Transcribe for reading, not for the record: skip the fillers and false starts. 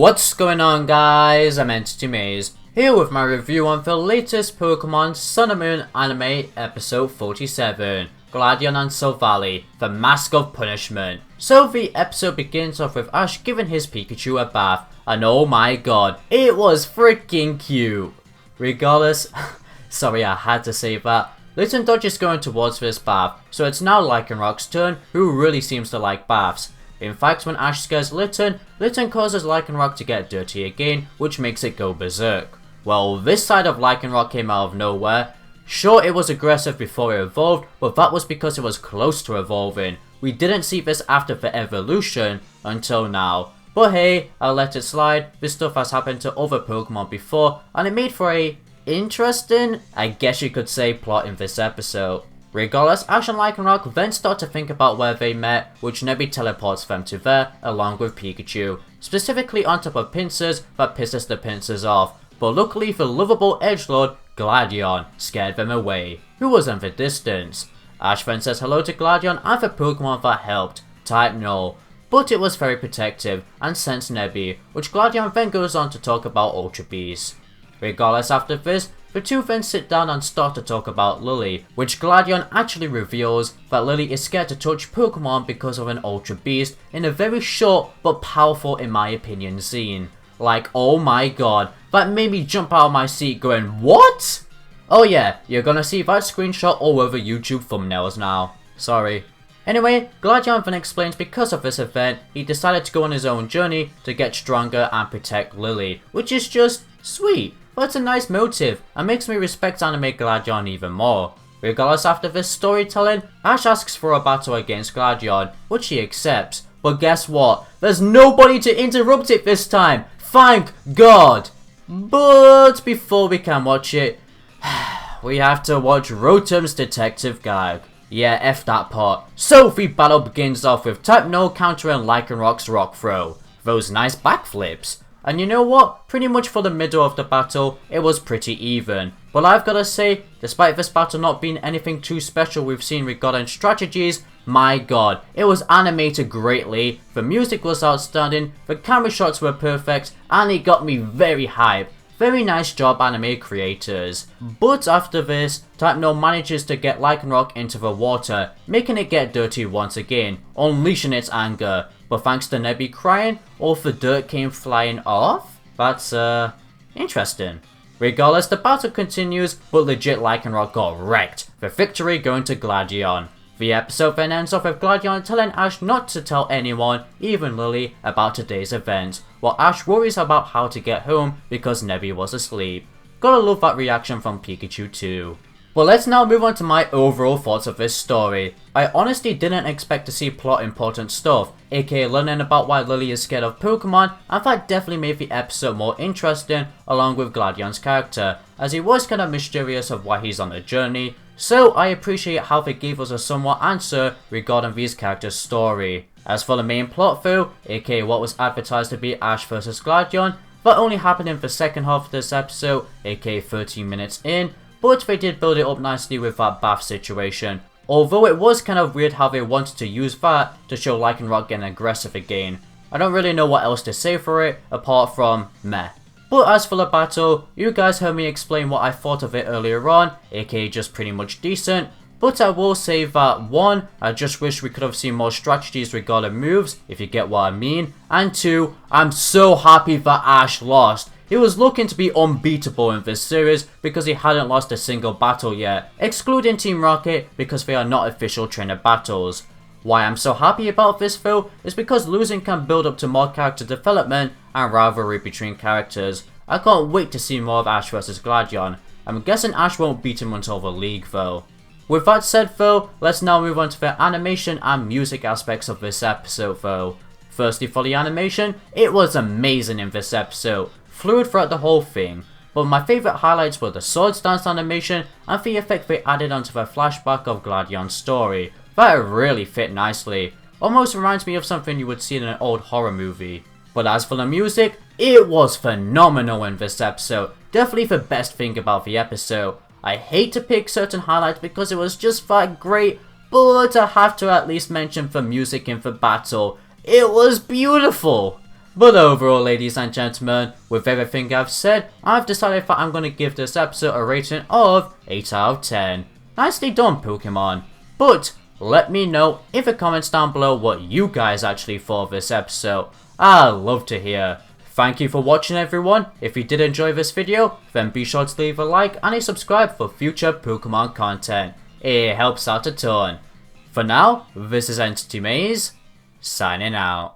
What's going on, guys? I'm Entity Maze, here with my review on the latest Pokemon Sun and Moon anime episode 47, Gladion and Silvally, the Mask of Punishment. So the episode begins off with Ash giving his Pikachu a bath, and oh my god, it was freaking cute. Regardless, sorry I had to say that, Litten dodges going towards this bath, so it's now Lycanroc's turn, who really seems to like baths. In fact, when Ash scares Litten, Litten causes Lycanroc to get dirty again, which makes it go berserk. Well, this side of Lycanroc came out of nowhere. Sure, it was aggressive before it evolved, but that was because it was close to evolving. We didn't see this after the evolution until now. But hey, I'll let it slide. This stuff has happened to other Pokemon before, and it made for a interesting, I guess you could say, plot in this episode. Regardless, Ash and Lycanroc then start to think about where they met, which Nebby teleports them to there, along with Pikachu, specifically on top of pincers that pisses the pincers off, but luckily the lovable edgelord, Gladion, scared them away, who was in the distance. Ash then says hello to Gladion and the Pokemon that helped, type no, but it was very protective and sends Nebby, which Gladion then goes on to talk about Ultra Beasts. Regardless, after this, the two then sit down and start to talk about Lillie, which Gladion actually reveals that Lillie is scared to touch Pokemon because of an Ultra Beast in a very short but powerful, in my opinion, scene. Like, oh my god, that made me jump out of my seat going, what? Oh yeah, you're gonna see that screenshot all over YouTube thumbnails now. Sorry. Anyway, Gladion then explains because of this event, he decided to go on his own journey to get stronger and protect Lillie, which is just sweet. But it's a nice motive, and makes me respect anime Gladion even more. Regardless, after this storytelling, Ash asks for a battle against Gladion, which he accepts. But guess what? There's nobody to interrupt it this time! Thank God! But before we can watch it, we have to watch Rotom's detective gag. Yeah, F that part. So the battle begins off with Type No countering Lycanroc's Rock Throw. Those nice backflips. And you know what? Pretty much for the middle of the battle, it was pretty even. But I've gotta say, despite this battle not being anything too special we've seen regarding strategies, my god, it was animated greatly, the music was outstanding, the camera shots were perfect, and it got me very hyped. Very nice job, anime creators. But after this, Type No manages to get Lycanroc into the water, making it get dirty once again, unleashing its anger. But thanks to Nebby crying, all the dirt came flying off? That's, interesting. Regardless, the battle continues, but legit Lycanroc got wrecked, the victory going to Gladion. The episode then ends off with Gladion telling Ash not to tell anyone, even Lillie, about today's event, while Ash worries about how to get home because Nebby was asleep. Gotta love that reaction from Pikachu too. Well, let's now move on to my overall thoughts of this story. I honestly didn't expect to see plot important stuff, aka learning about why Lillie is scared of Pokemon, and that definitely made the episode more interesting along with Gladion's character, as he was kinda mysterious of why he's on the journey, so I appreciate how they gave us a somewhat answer regarding these characters' story. As for the main plot though, aka what was advertised to be Ash vs Gladion, that only happened in the second half of this episode, aka 13 minutes in, but they did build it up nicely with that bath situation. Although it was kind of weird how they wanted to use that to show Lycanroc getting aggressive again. I don't really know what else to say for it, apart from meh. But as for the battle, you guys heard me explain what I thought of it earlier on, aka just pretty much decent. But I will say that 1, I just wish we could have seen more strategies regarding moves, if you get what I mean. And 2, I'm so happy that Ash lost. He was looking to be unbeatable in this series because he hadn't lost a single battle yet, excluding Team Rocket because they are not official trainer battles. Why I'm so happy about this though is because losing can build up to more character development and rivalry between characters. I can't wait to see more of Ash vs Gladion. I'm guessing Ash won't beat him until the league though. With that said though, let's now move on to the animation and music aspects of this episode though. Firstly, for the animation, it was amazing in this episode. Fluid throughout the whole thing, but my favourite highlights were the swords dance animation and the effect they added onto the flashback of Gladion's story. That really fit nicely, almost reminds me of something you would see in an old horror movie. But as for the music, it was phenomenal in this episode, definitely the best thing about the episode. I hate to pick certain highlights because it was just that great, but I have to at least mention the music in the battle. It was beautiful! But overall, ladies and gentlemen, with everything I've said, I've decided that I'm going to give this episode a rating of 8 out of 10. Nicely done, Pokemon. But let me know in the comments down below what you guys actually thought of this episode. I'd love to hear. Thank you for watching, everyone. If you did enjoy this video, then be sure to leave a like and a subscribe for future Pokemon content. It helps out a ton. For now, this is Entity Maze, signing out.